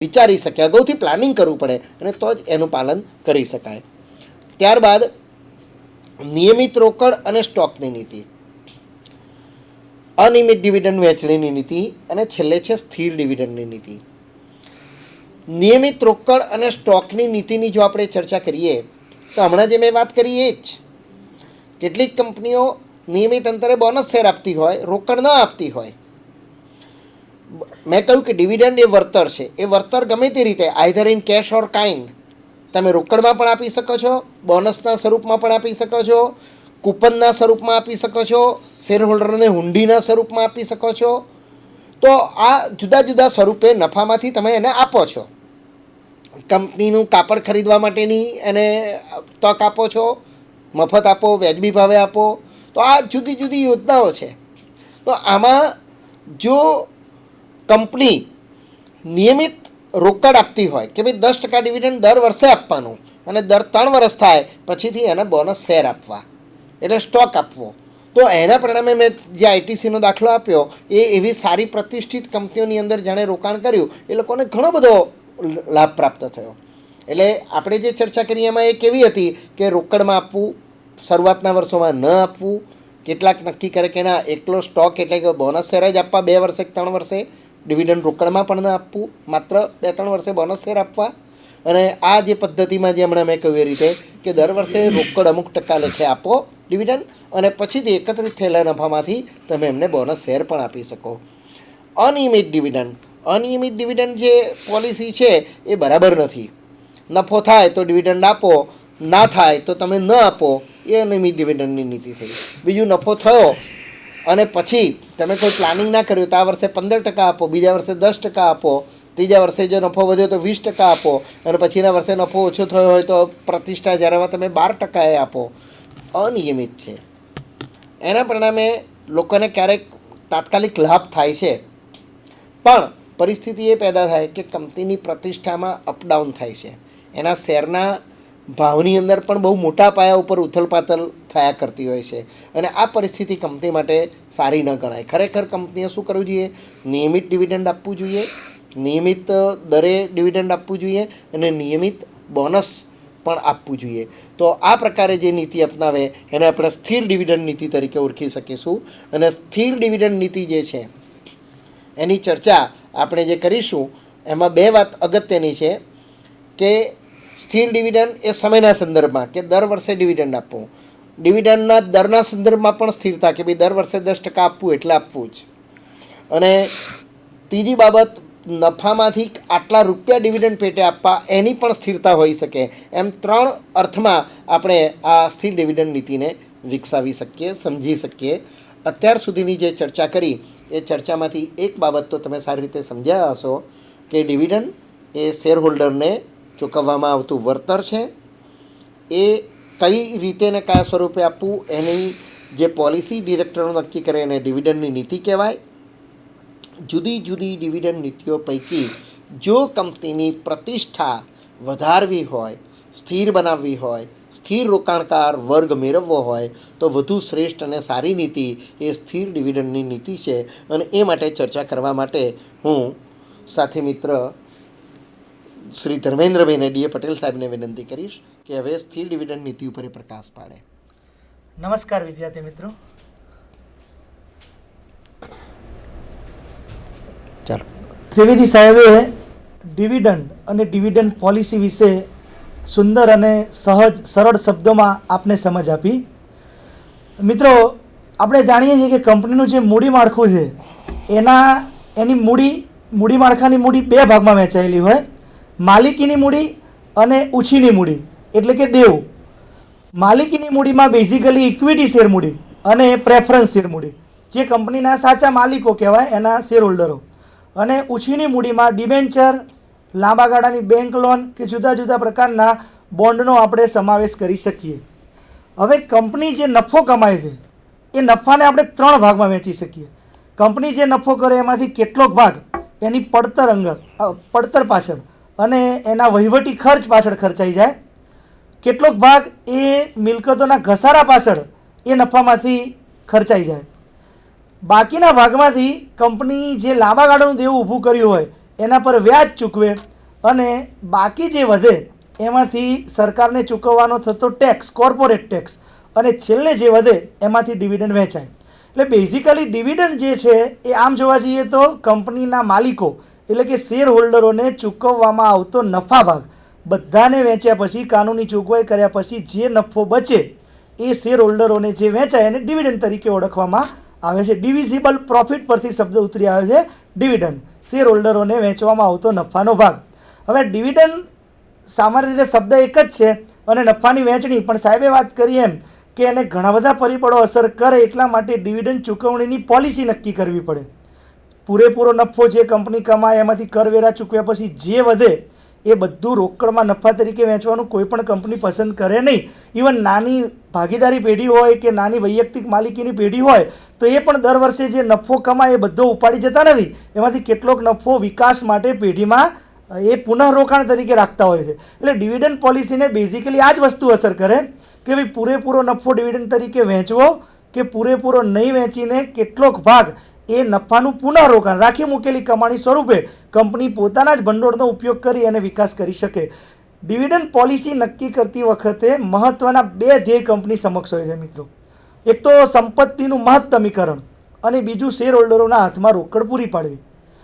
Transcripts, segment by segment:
વિચારી શકે, અગાઉથી પ્લાનિંગ કરવું પડે અને તો જ એનું પાલન કરી શકાય. ત્યારબાદ નિયમિત રોકડ અને સ્ટોકની નીતિ, અનિયમિત ડિવિડન્ડ વહેંચણીની નીતિ અને છેલ્લે છે સ્થિર ડિવિડન્ડની નીતિ. નિયમિત રોકડ અને સ્ટોકની નીતિની જો આપણે ચર્ચા કરીએ તો હમણાં જે મેં વાત કરી એ જ. કેટલીક કંપનીઓ નિયમિત અંતરે બોનસ શેર આપતી હોય, રોકડ ન આપતી હોય. મેં કહ્યું કે ડિવિડન્ડ એ વળતર છે. એ વળતર ગમે તે રીતે, either in cash or kind, તમે રોકડમાં પણ આપી શકો છો, બોનસના સ્વરૂપમાં પણ આપી શકો છો, કૂપનના સ્વરૂપમાં આપી શકો છો, શેર હોલ્ડરને હુંડીના સ્વરૂપમાં આપી શકો છો. તો આ જુદા જુદા સ્વરૂપે નફામાંથી તમે એને આપો છો. કંપનીનું કાપડ ખરીદવા માટેની એને તક આપો છો, મફત આપો, વ્યાજબી ભાવે આપો. તો આ જુદી જુદી યોજનાઓ છે. તો આમાં જો કંપની નિયમિત રોકડ આપતી હોય કે ભાઈ 10% ડિવિડન્ડ દર વર્ષે આપવાનું અને દર 3 વર્ષ થાય પછીથી એને બોનસ શેર આપવા, એટલે સ્ટોક આપવો, તો એના પરિણામે મેં જે આઈટીસીનો દાખલો આપ્યો એ એવી સારી પ્રતિષ્ઠિત કંપનીઓની અંદર જાણે રોકાણ કર્યું એ લોકોને ઘણો બધો લાભ પ્રાપ્ત થયો. એટલે આપણે જે ચર્ચા કરી એમાં એક એવી હતી કે રોકડમાં આપવું, શરૂઆતના વર્ષોમાં ન આપવું, કેટલાક નક્કી કરે કે ના એકલો સ્ટોક એટલે કે બોનસ શેર જ આપવા 2 વર્ષે 3 વર્ષે, ડિવિડન્ડ રોકડમાં પણ ન આપવું, માત્ર 2-3 વર્ષે બોનસ શેર આપવા. અને આ જે પદ્ધતિમાં જે હમણાં મેં કહ્યું એ રીતે કે દર વર્ષે રોકડ અમુક ટકા લેખે આપો ડિવિડન્ડ અને પછીથી એકત્રિત થયેલા નફામાંથી તમે એમને બોનસ શેર પણ આપી શકો. અનિયમિત ડિવિડન્ડ જે પોલિસી છે એ બરાબર નથી. નફો થાય તો ડિવિડન્ડ આપો, ના થાય તો તમે ન આપો, એ અનિયમિત ડિવિડન્ડની નીતિ થઈ. બીજું, નફો થયો અને પછી તમે કોઈ પ્લાનિંગ ના કર્યું તો આ વર્ષે 15% આપો, બીજા વર્ષે 10% આપો, ત્રીજા વર્ષે જો નફો વધ્યો તો 20% આપો અને પછીના વર્ષે નફો ઓછો થયો હોય તો પ્રતિષ્ઠા જ્યારે તમે 12% આપો. અનિયમિત છે. એના પરિણામે લોકોને ક્યારેક તાત્કાલિક લાભ થાય છે, પણ પરિસ્થિતિ એ પેદા થાય કે કંપનીની પ્રતિષ્ઠામાં અપડાઉન થાય છે. એના શેરના ભાવની અંદર પણ બહુ મોટા પાયા ઉપર ઉથલપાથલ થયા કરતી હોય છે અને આ પરિસ્થિતિ કંપની માટે સારી ન ગણાય. ખરેખર કંપનીએ શું કરવું જોઈએ? નિયમિત ડિવિડન્ડ આપવું જોઈએ, નિયમિત દરે ડિવિડન્ડ આપવું જોઈએ અને નિયમિત બોનસ પણ આપવું જોઈએ. તો આ પ્રકારે જે નીતિ અપનાવે એને આપણે સ્થિર ડિવિડન્ડ નીતિ તરીકે ઓળખી શકીશું. અને સ્થિર ડિવિડન્ડ નીતિ જે છે એની ચર્ચા આપણે જે કરીશું એમાં 2 વાત અગત્યની છે કે સ્થિર ડિવિડન્ડ એ સમયના સંદર્ભમાં કે દર વર્ષે ડિવિડન્ડ આપવું, ડિવિડન્ડના દરના સંદર્ભમાં પણ સ્થિરતા કે ભાઈ દર વર્ષે 10% આપવું એટલે આપવું જ. અને ત્રીજી બાબત, નફામાંથી આટલા રૂપિયા ડિવિડન્ડ પેટે આપવા એની પણ સ્થિરતા હોઈ શકે. એમ 3 અર્થમાં આપણે આ સ્થિર ડિવિડન્ડ નીતિને વિકસાવી શકીએ, સમજી શકીએ. અત્યાર સુધીની જે ચર્ચા કરી એ ચર્ચામાંથી એક બાબત તો તમે સારી રીતે સમજ્યા હશો કે ડિવિડન્ડ એ શેર હોલ્ડરને ચૂકવવામાં આવતું વળતર છે. એ કઈ રીતે ને કયા સ્વરૂપે આપવું એની જે પોલિસી ડિરેક્ટરો નક્કી કરે એને ડિવિડન્ડની નીતિ કહેવાય. જુદી જુદી ડિવિડન્ડ નીતિઓ પૈકી જો કંપનીની પ્રતિષ્ઠા વધારવી હોય, સ્થિર બનાવવી હોય, સ્થિર રોકાણકાર વર્ગ મેળવવો હોય તો વધુ શ્રેષ્ઠ અને સારી નીતિ એ સ્થિર ડિવિડન્ડની નીતિ છે. અને એ માટે ચર્ચા કરવા માટે હું સાથી મિત્ર શ્રી ધર્મેન્દ્રભાઈને ડીએ પટેલ સાહેબને વિનંતી કરીશ કે હવે સ્થિર ડિવિડન્ડ નીતિ ઉપર પ્રકાશ પાડે. નમસ્કાર વિદ્યાર્થી મિત્રો. ચાલો. ત્રિવેદી સાહેબે ડિવિડન્ડ અને ડિવિડન્ડ પોલિસી વિશે સુંદર અને સહજ સરળ શબ્દોમાં આપને સમજ આપી. મિત્રો, આપણે જાણીએ છીએ કે કંપનીનું જે મૂડી માળખું છે એની મૂડી માળખાની મૂડી 2 ભાગમાં વહેંચાયેલી હોય. માલિકીની મૂડી અને ઉછીની મૂડી એટલે કે દેવું. માલિકીની મૂડીમાં બેઝિકલી ઇક્વિટી શેર મૂડી અને પ્રેફરન્સ શેર મૂડી, જે કંપનીના સાચા માલિકો કહેવાય એના શેર હોલ્ડરો. અને ઉછીની મૂડીમાં ડિબેન્ચર, લાંબા ગાળાની બેંક લોન કે જુદા જુદા પ્રકારના બોન્ડનો આપણે સમાવેશ કરી શકીએ. હવે કંપની જે નફો કમાય છે એ નફાને આપણે 3 ભાગમાં વહેંચી શકીએ. કંપની જે નફો કરે એમાંથી કેટલોક ભાગ એની પડતર પાછળ અને એના વહીવટી ખર્ચ પાછળ ખર્ચાઈ જાય, કેટલોક ભાગ એ મિલકતોના ઘસારા પાછળ એ નફામાંથી ખર્ચાઈ જાય. બાકીના ભાગમાંથી કંપની જે લાંબા ગાળાનું દેવું ઊભું કર્યું હોય એના પર વ્યાજ ચૂકવે અને બાકી જે વધે એમાંથી સરકારને ચૂકવવાનો થતો ટેક્સ, કોર્પોરેટ ટેક્સ, અને છેલ્લે જે વધે એમાંથી ડિવિડન્ડ વહેંચાય. એટલે બેઝિકલી ડિવિડન્ડ જે છે એ આમ જોવા જઈએ તો કંપનીના માલિકો એટલે કે શેર હોલ્ડરોને ચૂકવવામાં આવતો નફા ભાગ બધાને વેચ્યા પછી, કાનૂની જોગવાઈ કર્યા પછી જે નફો બચે એ શેર હોલ્ડરોને જે વેચાય એને ડિવિડન્ડ તરીકે ઓળખવામાં આવે છે. ડિવિઝિબલ પ્રોફિટ પરથી શબ્દ ઉતરી આવે છે ડિવિડન્ડ, શેર હોલ્ડરોને વેચવામાં આવતો નફાનો ભાગ. હવે ડિવિડન્ડ સામાન્ય રીતે શબ્દ એક જ છે અને નફાની વહેંચણી, પણ સાહેબે વાત કરી એમ કે એને ઘણા બધા પરિબળો અસર કરે, એટલા માટે ડિવિડન્ડ ચૂકવણીની પોલિસી નક્કી કરવી પડે. પૂરેપૂરો નફો જે કંપની કમાય એમાંથી કરવેરા ચૂકવ્યા પછી જે વધે એ બધું રોકડમાં નફા તરીકે વેચવાનું કોઈ પણ કંપની પસંદ કરે નહીં. ઇવન નાની ભાગીદારી પેઢી હોય કે નાની વૈયક્તિક માલિકીની પેઢી હોય તો એ પણ દર વર્ષે જે નફો કમાય એ બધો ઉપાડી જતા નથી. એમાંથી કેટલોક નફો વિકાસ માટે પેઢીમાં એ પુનઃરોકાણ તરીકે રાખતા હોય છે. એટલે ડિવિડન્ડ પોલિસીને બેઝિકલી આ જ વસ્તુ અસર કરે કે ભાઈ પૂરેપૂરો નફો ડિવિડન્ડ તરીકે વેચવો કે પૂરેપૂરો નહીં વેચીને કેટલોક ભાગ એ નફાનું પુનઃરોકાણ, રાખી મૂકેલી કમાણી સ્વરૂપે કંપની પોતાના જ ભંડોળનો ઉપયોગ કરી અને વિકાસ કરી શકે. ડિવિડન્ડ પોલિસી નક્કી કરતી વખતે મહત્ત્વના 2 ધ્યેય કંપની સમક્ષ હોય છે મિત્રો. એક તો સંપત્તિનું મહત્તમીકરણ અને બીજું શેર હોલ્ડરોના હાથમાં રોકડ પૂરી પાડવી.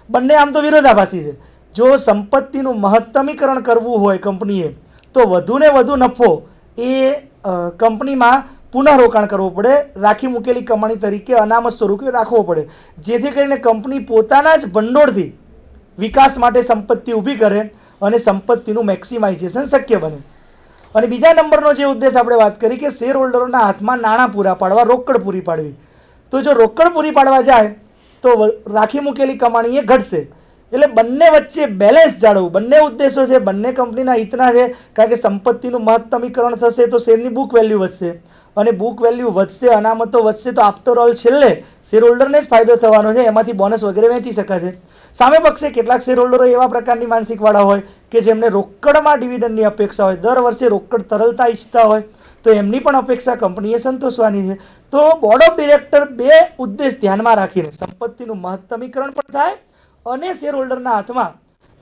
બંને આમ તો વિરોધાભાસી છે. જો સંપત્તિનું મહત્તમીકરણ કરવું હોય કંપનીએ તો વધુને વધુ નફો એ કંપનીમાં પુનઃરોકાણ કરવું પડે, રાખી મૂકેલી કમાણી તરીકે અનામત સ્વરૂપે રાખવો પડે, જેથી કરીને કંપની પોતાના જ ભંડોળથી વિકાસ માટે સંપત્તિ ઊભી કરે અને સંપત્તિનું મેક્સિમાઇઝેશન શક્ય બને. અને બીજા નંબરનો જે ઉદ્દેશ આપણે વાત કરી કે શેર હોલ્ડરોના હાથમાં નાણાં પૂરા પાડવા, રોકડ પૂરી પાડવી. તો જો રોકડ પૂરી પાડવા જાય તો રાખી મૂકેલી કમાણી એ ઘટશે. એટલે બંને વચ્ચે બેલેન્સ જાળવવું, બંને ઉદ્દેશો છે, બંને કંપનીના હિતના છે. કારણ કે સંપત્તિનું મહત્તમીકરણ થશે તો શેરની બુક વેલ્યુ વધશે અને બુક વેલ્યુ વધશે, અનામતો વધશે તો આફ્ટર ઓલ છેલ્લે શેર હોલ્ડરને જ ફાયદો થવાનો છે. એમાંથી બોનસ વગેરે વેચી શકાશે. સામે પક્ષે કેટલાક શેર હોલ્ડરો એવા પ્રકારની માનસિકવાળા હોય કે જેમને રોકડમાં ડિવિડન્ડની અપેક્ષા હોય, દર વર્ષે રોકડ તરલતા ઈચ્છતા હોય, તો એમની પણ અપેક્ષા કંપનીએ સંતોષવાની છે. તો બોર્ડ ઓફ ડિરેક્ટર 2 ઉદ્દેશ ધ્યાનમાં રાખીને સંપત્તિનું મહત્તમીકરણ પણ થાય અને શેર હોલ્ડરના હાથમાં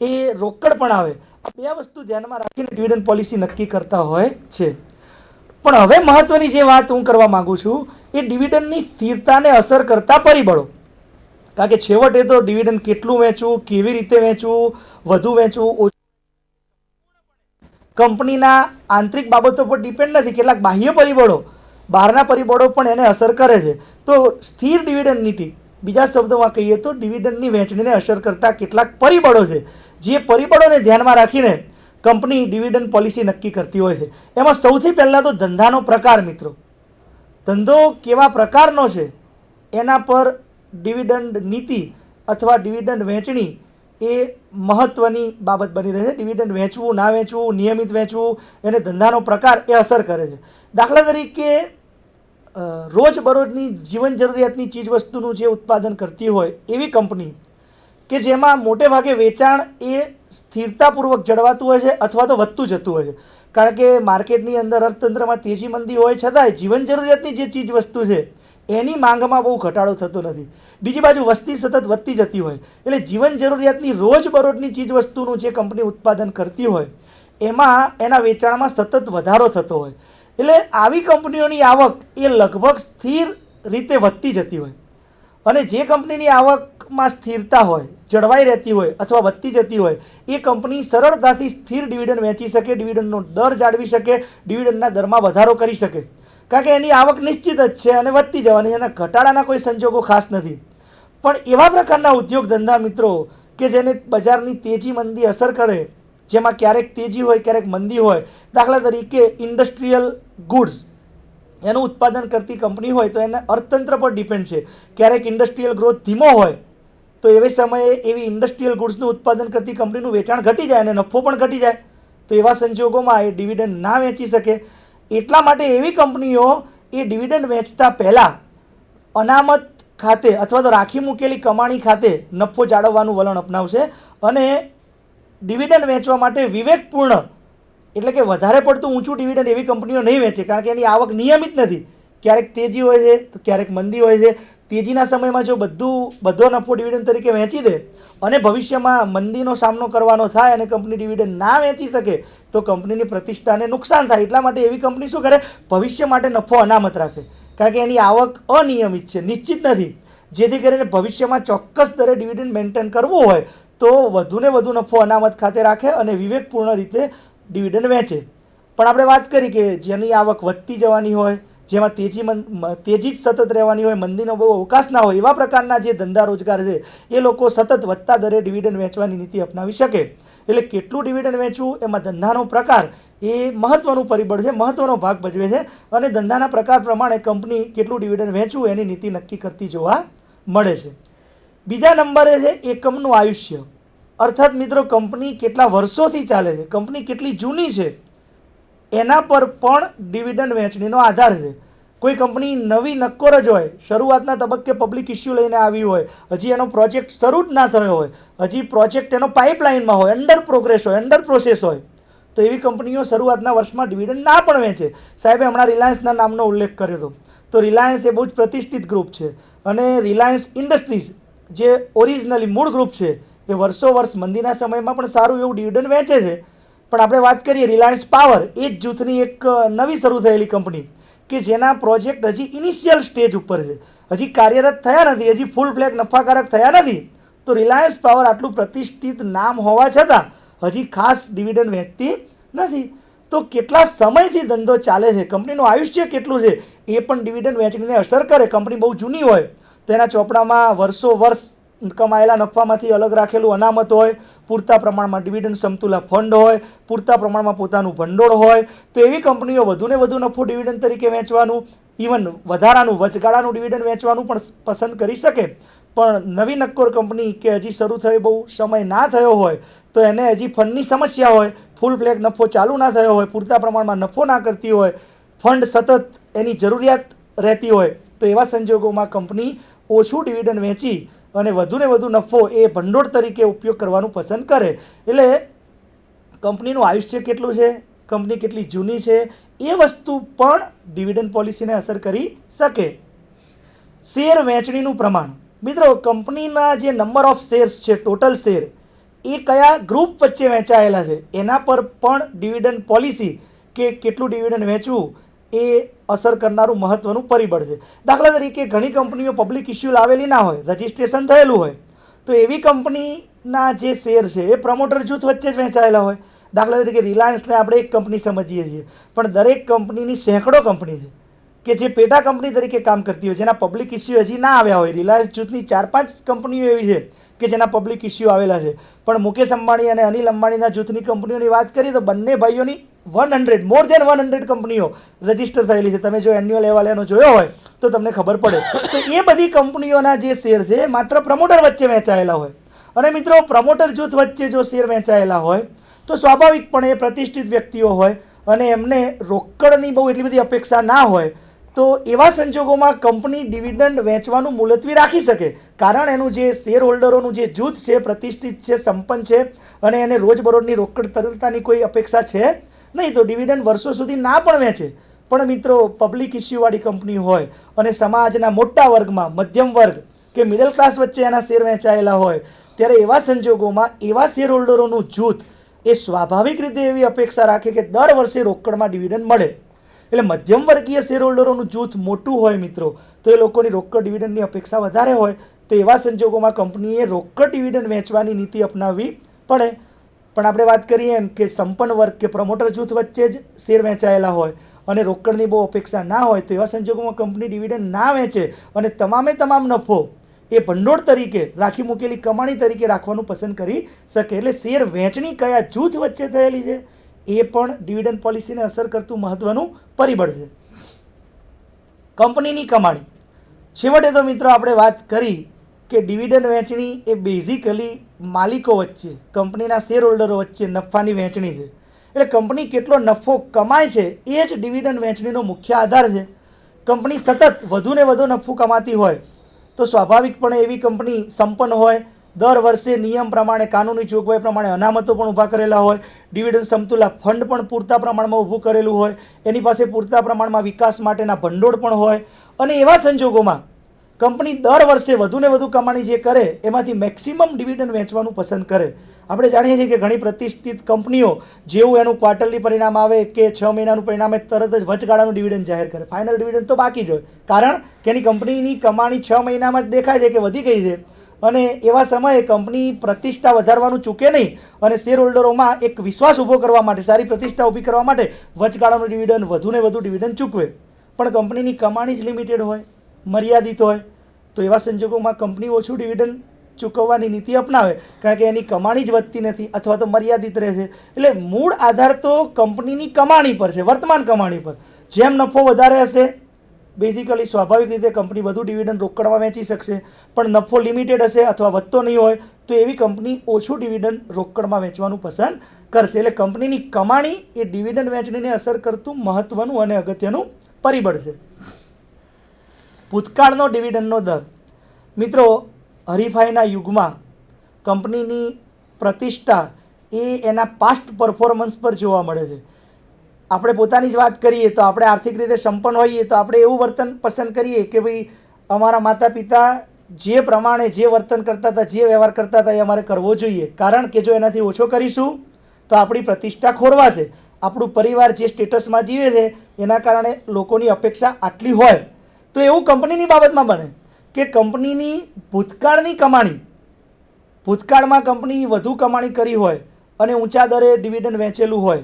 એ રોકડ પણ આવે, આ 2 વસ્તુ ધ્યાનમાં રાખીને ડિવિડન્ડ પોલિસી નક્કી કરતા હોય છે. પણ હવે મહત્વની જે વાત હું કરવા માંગુ છું એ ડિવિડન્ડની સ્થિરતાને અસર કરતા પરિબળો. કારણ કે છેવટે તો ડિવિડન્ડ કેટલું વેચવું, કેવી રીતે વેચવું, વધુ વેચવું, ઓછું, કંપનીના આંતરિક બાબતો પર ડિપેન્ડ નથી. કેટલાક બાહ્ય પરિબળો, બહારના પરિબળો પણ એને અસર કરે છે. તો સ્થિર ડિવિડન્ડ નીતિ, બીજા શબ્દોમાં કહીએ તો ડિવિડન્ડની વહેંચણીને અસર કરતા કેટલાક પરિબળો છે, જે પરિબળોને ધ્યાનમાં રાખીને કંપની ડિવિડન્ડ પોલિસી નક્કી કરતી હોય છે. એમાં સૌથી પહેલાં તો ધંધાનો પ્રકાર મિત્રો. ધંધો કેવા પ્રકારનો છે એના પર ડિવિડન્ડ નીતિ અથવા ડિવિડન્ડ વહેંચણી એ મહત્ત્વની બાબત બની રહે છે. ડિવિડન્ડ વેચવું, ના વેચવું, નિયમિત વેચવું, એને ધંધાનો પ્રકાર એ અસર કરે છે. દાખલા તરીકે રોજબરોજની જીવન જરૂરિયાતની ચીજવસ્તુનું જે ઉત્પાદન કરતી હોય એવી કંપની કે જેમાં મોટે ભાગે વેચાણ એ સ્થિરતાપૂર્વક જળવાતું હોય છે અથવા તો વધતું જતું હોય છે. કારણ કે માર્કેટની અંદર અર્થતંત્રમાં તેજી મંદી હોય છતાંય જીવન જરૂરિયાતની જે ચીજ વસ્તુ છે એની માંગમાં બહુ ઘટાડો થતો નથી. બીજી બાજુ વસ્તી સતત વધતી જતી હોય એટલે જીવન જરૂરિયાતની રોજબરોજની ચીજ વસ્તુનું જે કંપની ઉત્પાદન કરતી હોય એમાં એના વેચાણમાં સતત વધારો થતો હોય. એટલે આવી કંપનીઓની આવક એ લગભગ સ્થિર રીતે વધતી જતી હોય અને જે કંપનીની આવકમાં સ્થિરતા હોય, જળવાઈ રહેતી હોય અથવા વધતી જતી હોય એ કંપની સરળતાથી સ્થિર ડિવિડન્ડ વેચી શકે, ડિવિડન્ડનો દર જાળવી શકે, ડિવિડન્ડના દરમાં વધારો કરી શકે. કારણ કે એની આવક નિશ્ચિત જ છે અને વધતી જવાની છે, એના ઘટાડાના કોઈ સંજોગો ખાસ નથી. પણ એવા પ્રકારના ઉદ્યોગ ધંધા મિત્રો કે જેને બજારની તેજી મંદી અસર કરે, જેમાં ક્યારેક તેજી હોય ક્યારેક મંદી હોય, દાખલા તરીકે ઇન્ડસ્ટ્રીયલ ગુડ્સ એનું ઉત્પાદન કરતી કંપની હોય તો એને અર્થતંત્ર પર ડિપેન્ડ છે. ક્યારેક ઇન્ડસ્ટ્રીયલ ગ્રોથ ધીમો હોય તો એવી સમયે એવી ઇન્ડસ્ટ્રીયલ ગુડ્સનું ઉત્પાદન કરતી કંપનીનું વેચાણ ઘટી જાય અને નફો પણ ઘટી જાય. તો એવા સંજોગોમાં એ ડિવિડન્ડ ના વેચી શકે. એટલા માટે એવી કંપનીઓ એ ડિવિડન્ડ વેચતા પહેલાં અનામત ખાતે અથવા તો રાખી મૂકેલી કમાણી ખાતે નફો જાળવવાનું વલણ અપનાવશે અને ડિવિડન્ડ વેચવા માટે વિવેકપૂર્ણ, એટલે કે વધારે પડતું ઊંચું ડિવિડન્ડ એવી કંપનીઓ નહીં વેચે. કારણ કે એની આવક નિયમિત નથી, ક્યારેક તેજી હોય છે તો ક્યારેક મંદી હોય છે. તેજીના સમયમાં જો બધો નફો ડિવિડન્ડ તરીકે વહેંચી દે અને ભવિષ્યમાં મંદીનો સામનો કરવાનો થાય અને કંપની ડિવિડન્ડ ના વેચી શકે તો કંપનીની પ્રતિષ્ઠાને નુકસાન થાય. એટલા માટે એવી કંપની શું કરે, ભવિષ્ય માટે નફો અનામત રાખે, કારણ કે એની આવક અનિયમિત છે, નિશ્ચિત નથી. જેથી કરીને ભવિષ્યમાં ચોક્કસ દરે ડિવિડન્ડ મેન્ટેન કરવું હોય તો વધુને વધુ નફો અનામત ખાતે રાખે અને વિવેકપૂર્ણ રીતે ડિવિડન્ડ વેચે. પણ આપણે વાત કરી કે જેની આવક વધતી જવાની હોય, જેમાં તેજી જ સતત રહેવાની હોય, મંદીનો બહુ અવકાશ ના હોય, એવા પ્રકારના જે ધંધા રોજગાર છે એ લોકો સતત વધતા દરે ડિવિડન્ડ વેચવાની નીતિ અપનાવી શકે. એટલે કેટલું ડિવિડન્ડ વેચવું એમાં ધંધાનો પ્રકાર એ મહત્વનું પરિબળ છે, મહત્વનો ભાગ ભજવે છે અને ધંધાના પ્રકાર પ્રમાણે કંપની કેટલું ડિવિડન્ડ વેચવું એની નીતિ નક્કી કરતી જોવા મળે છે. બીજા નંબરે છે એકમનું આયુષ્ય, અર્થાત મિત્રો કંપની કેટલા વર્ષોથી ચાલે છે, કંપની કેટલી જૂની છે એના પર પણ ડિવિડન્ડ વહેંચણીનો આધાર છે. કોઈ કંપની નવી નક્કોર જ હોય, શરૂઆતના તબક્કે પબ્લિક ઇસ્યુ લઈને આવી હોય, હજી એનો પ્રોજેક્ટ શરૂ જ ના થયો હોય, હજી પ્રોજેક્ટ એનો પાઇપલાઇનમાં હોય, અંડર પ્રોગ્રેસ હોય, અંડર પ્રોસેસ હોય, તો એવી કંપનીઓ શરૂઆતના વર્ષમાં ડિવિડન્ડ ના પણ વેચે. સાહેબે હમણાં રિલાયન્સના નામનો ઉલ્લેખ કર્યો હતો, તો રિલાયન્સ એ બહુ જ પ્રતિષ્ઠિત ગ્રુપ છે અને રિલાયન્સ ઇન્ડસ્ટ્રીઝ જે ઓરિજિનલી મૂળ ગ્રુપ છે એ વર્ષો મંદીના સમયમાં પણ સારું એવું ડિવિડન્ડ વેચે છે. પણ આપણે વાત કરીએ રિલાયન્સ પાવર, એ જ જૂથની એક નવી શરૂ થયેલી કંપની કે જેના પ્રોજેક્ટ હજી ઇનિશિયલ સ્ટેજ ઉપર છે, હજી કાર્યરત થયા નથી, હજી ફૂલ ફ્લેગ નફાકારક થયા નથી, તો રિલાયન્સ પાવર આટલું પ્રતિષ્ઠિત નામ હોવા છતાં હજી ખાસ ડિવિડન્ડ વહેંચતી નથી. તો કેટલા સમયથી ધંધો ચાલે છે, કંપનીનું આયુષ્ય કેટલું છે એ પણ ડિવિડન્ડ વહેંચણીને અસર કરે. કંપની બહુ જૂની હોય તો એના ચોપડામાં વર્ષ કમાયેલા નફામાંથી અલગ રાખેલું અનામત હોય, પૂરતા પ્રમાણમાં ડિવિડન્ડ સમતુલા ફંડ હોય, પૂરતા પ્રમાણમાં પોતાનું ભંડોળ હોય, તો એવી કંપનીઓ વધુને વધુ નફો ડિવિડન્ડ તરીકે વેચવાનું, ઇવન વધારાનું વચગાળાનું ડિવિડન્ડ વેચવાનું પણ પસંદ કરી શકે. પણ નવી નક્કોર કંપની કે હજી શરૂ થઈ બહુ સમય ના થયો હોય તો એને હજી ફંડની સમસ્યા હોય, ફૂલ ફ્લેગ નફો ચાલુ ના થયો હોય, પૂરતા પ્રમાણમાં નફો ના કરતી હોય, ફંડ સતત એની જરૂરિયાત રહેતી હોય, તો એવા સંજોગોમાં કંપની ઓછું ડિવિડન્ડ વેચી અને વધુને વધુ નફો એ ભંડોળ તરીકે ઉપયોગ કરવાનું પસંદ કરે. એટલે કંપનીનું આયુષ્ય કેટલું છે, કંપની કેટલી જૂની છે, એ વસ્તુ પણ ડિવિડન્ડ પોલિસીને અસર કરી શકે. શેર વહેંચણીનું પ્રમાણ, મિત્રો કંપનીના જે નંબર ઓફ શેર્સ છે, ટોટલ શેર એ કયા ગ્રુપ વચ્ચે વહેંચાયેલા છે એના પર પણ ડિવિડન્ડ પોલિસી કે કેટલું ડિવિડન્ડ વહેંચવું એ અસર કરનારું મહત્વનું પરિબળ છે. દાખલા તરીકે ઘણી કંપનીઓ પબ્લિક ઇસ્યુ લાવેલી ના હોય, રજિસ્ટ્રેશન થયેલું હોય, તો એવી કંપનીના જે શેર છે એ પ્રમોટર જૂથ વચ્ચે જ વહેંચાયેલા હોય. દાખલા તરીકે રિલાયન્સને આપણે એક કંપની સમજીએ છીએ, પણ દરેક કંપનીની સેંકડો કંપની છે કે જે પેટા કંપની તરીકે કામ કરતી હોય, જેના પબ્લિક ઇસ્યુ હજી ના આવ્યા હોય. રિલાયન્સ જૂથની 4-5 કંપનીઓ એવી છે કે જેના પબ્લિક ઇસ્યુ આવેલા છે. પણ મુકેશ અંબાણી અને અનિલ અંબાણીના જૂથની કંપનીઓની વાત કરીએ તો બંને ભાઈઓની 100 મોર દેન 100 કંપનીઓ રજીસ્ટર થયેલી છે. તમે જો એન્યુઅલ અહેવાલ એનો જોયો હોય તો તમને ખબર પડે. તો એ બધી કંપનીઓના જે શેર છે માત્ર પ્રમોટર વચ્ચે વહેંચાયેલા હોય. અને મિત્રો પ્રમોટર જૂથ વચ્ચે જો શેર વહેંચાયેલા હોય તો સ્વાભાવિકપણે એ પ્રતિષ્ઠિત વ્યક્તિઓ હોય અને એમને રોકડની બહુ એટલી બધી અપેક્ષા ના હોય, તો એવા સંજોગોમાં કંપની ડિવિડન્ડ વેચવાનું મુલતવી રાખી શકે, કારણ એનું જે શેર હોલ્ડરોનું જે જૂથ છે પ્રતિષ્ઠિત છે, સંપન્ન છે અને એને રોજબરોજની રોકડ તરલતાની કોઈ અપેક્ષા છે નહીં, તો ડિવિડન્ડ વર્ષો સુધી ના પણ વેચે. પણ મિત્રો પબ્લિક ઇસ્યુવાળી કંપની હોય અને સમાજના મોટા વર્ગમાં મધ્યમ વર્ગ કે મિડલ ક્લાસ વચ્ચે એના શેર વહેંચાયેલા હોય, ત્યારે એવા સંજોગોમાં એવા શેર હોલ્ડરોનું જૂથ એ સ્વાભાવિક રીતે એવી અપેક્ષા રાખે કે દર વર્ષે રોકડમાં ડિવિડન્ડ મળે. એટલે મધ્યમ વર્ગીય શેર હોલ્ડરોનું જૂથ મોટું હોય મિત્રો, તો એ લોકોની રોકડ ડિવિડન્ડની અપેક્ષા વધારે હોય, તો એવા સંજોગોમાં કંપનીએ રોકડ ડિવિડન્ડ વેચવાની નીતિ અપનાવવી પડે. પણ આપણે વાત કરીએ એમ કે સંપન્ન વર્ગ કે પ્રમોટર જૂથ વચ્ચે જ શેર વહેંચાયેલા હોય અને રોકડની બહુ અપેક્ષા ના હોય, તો એવા સંજોગોમાં કંપની ડિવિડન્ડ ના વેચે અને તમામ નફો એ ભંડોળ તરીકે રાખી મૂકેલી કમાણી તરીકે રાખવાનું પસંદ કરી શકે. એટલે શેર વહેંચણી કયા જૂથ વચ્ચે થયેલી છે એ પણ ડિવિડન્ડ પોલિસીને અસર કરતું મહત્વનું પરિબળ છે. કંપનીની કમાણી, છેવટે તો મિત્રો આપણે વાત કરી કે ડિવિડન્ડ વહેંચણી એ બેઝિકલી માલિકો વચ્ચે, કંપનીના શેર હોલ્ડરો વચ્ચે નફાની વહેંચણી છે. એટલે કંપની કેટલો નફો કમાય છે એ જ ડિવિડન્ડ વહેંચણીનો મુખ્ય આધાર છે. કંપની સતત વધુને વધુ નફો કમાતી હોય તો સ્વાભાવિકપણે એવી કંપની સંપન્ન હોય, દર વર્ષે નિયમ પ્રમાણે, કાનૂની જોગવાઈ પ્રમાણે અનામતો પણ ઊભા કરેલા હોય, ડિવિડન્ડ સમતુલા ફંડ પણ પૂરતા પ્રમાણમાં ઊભું કરેલું હોય, એની પાસે પૂરતા પ્રમાણમાં વિકાસ માટેના ભંડોળ પણ હોય. અને એવા સંજોગોમાં કંપની દર વર્ષે વધુને વધુ કમાણી જે કરે એમાંથી મેક્સિમમ ડિવિડન્ડ વેચવાનું પસંદ કરે. આપણે જાણીએ છીએ કે ઘણી પ્રતિષ્ઠિત કંપનીઓ જેવું એનું ક્વાર્ટરલી પરિણામ આવે કે 6 મહિનાનું પરિણામ આવે તરત જ વચગાળાનું ડિવિડન્ડ જાહેર કરે. ફાઇનલ ડિવિડન્ડ તો બાકી જ હોય, કારણ કે એની કંપનીની કમાણી 6 મહિનામાં જ દેખાય છે કે વધી ગઈ છે, અને એવા સમયે કંપની પ્રતિષ્ઠા વધારવાનું ચૂકે નહીં અને શેર હોલ્ડરોમાં એક વિશ્વાસ ઊભો કરવા માટે, સારી પ્રતિષ્ઠા ઊભી કરવા માટે વચગાળાનું ડિવિડન્ડ વધુને વધુ ડિવિડન્ડ ચૂકવે. પણ કંપનીની કમાણી જ લિમિટેડ હોય, મર્યાદિત હોય, તો એવા સંજોગોમાં કંપની ઓછું ડિવિડન્ડ ચૂકવવાની નીતિ અપનાવે, કારણ કે એની કમાણી જ વધતી નથી અથવા તો મર્યાદિત રહે છે. એટલે મૂળ આધાર તો કંપનીની કમાણી પર છે, વર્તમાન કમાણી પર. જેમ નફો વધારે હશે, બેઝિકલી સ્વાભાવિક રીતે કંપની વધુ ડિવિડન્ડ રોકડમાં વેચી શકશે, પણ નફો લિમિટેડ હશે અથવા વધતો નહીં હોય તો એવી કંપની ઓછું ડિવિડન્ડ રોકડમાં વેચવાનું પસંદ કરશે. એટલે કંપનીની કમાણી એ ડિવિડન્ડ વહેંચણીને અસર કરતું મહત્ત્વનું અને અગત્યનું પરિબળ છે. ભૂતકાળનો ડિવિડન્ડનો દર. મિત્રો, હરીફાઈના યુગમાં કંપનીની પ્રતિષ્ઠા એ એના પાસ્ટ પરફોર્મન્સ પર જોવા મળે છે. આપણે પોતાની જ વાત કરીએ તો આપણે આર્થિક રીતે સંપન્ન હોઈએ તો આપણે એવું વર્તન પસંદ કરીએ કે ભાઈ અમારા માતા પિતા જે પ્રમાણે જે વર્તન કરતા હતા, જે વ્યવહાર કરતા હતા એ અમારે કરવો જોઈએ, કારણ કે જો એનાથી ઓછો કરીશું તો આપણી પ્રતિષ્ઠા ખોરવાશે. આપણું પરિવાર જે સ્ટેટસમાં જીવે છે એના કારણે લોકોની અપેક્ષા આટલી હોય, તો એવું કંપનીની બાબતમાં બને કે કંપનીની ભૂતકાળની કમાણી, ભૂતકાળમાં કંપની વધુ કમાણી કરી હોય અને ઊંચા દરે ડિવિડન્ડ વેચેલું હોય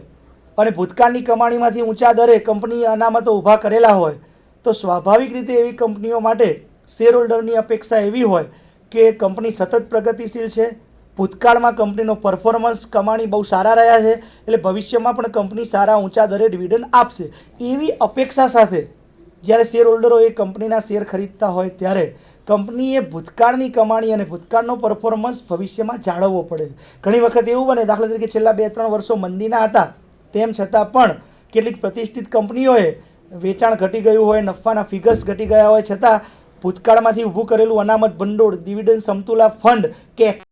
અને ભૂતકાળની કમાણીમાંથી ઊંચા દરે કંપની અનામતો ઊભા કરેલા હોય, તો સ્વાભાવિક રીતે એવી કંપનીઓ માટે શેર હોલ્ડરની અપેક્ષા એવી હોય કે કંપની સતત પ્રગતિશીલ છે, ભૂતકાળમાં કંપનીનો પરફોર્મન્સ, કમાણી બહુ સારા રહ્યા છે, એટલે ભવિષ્યમાં પણ કંપની સારા ઊંચા દરે ડિવિડન્ડ આપશે. એવી અપેક્ષા સાથે જ્યારે શેર હોલ્ડરો એ કંપનીના શેર ખરીદતા હોય ત્યારે કંપનીએ ભૂતકાળની કમાણી અને ભૂતકાળનો પરફોર્મન્સ ભવિષ્યમાં જાળવવો પડે. ઘણી વખત એવું બને, દાખલા તરીકે છેલ્લા 2-3 વર્ષો મંદીના હતા, તેમ છતાં પણ કેટલીક પ્રતિષ્ઠિત કંપનીઓએ વેચાણ ઘટી ગયું હોય, નફાના ફિગર્સ ઘટી ગયા હોય છતાં ભૂતકાળમાંથી ઊભું કરેલું અનામત ભંડોળ, ડિવિડન્ડ સમતુલા ફંડ કે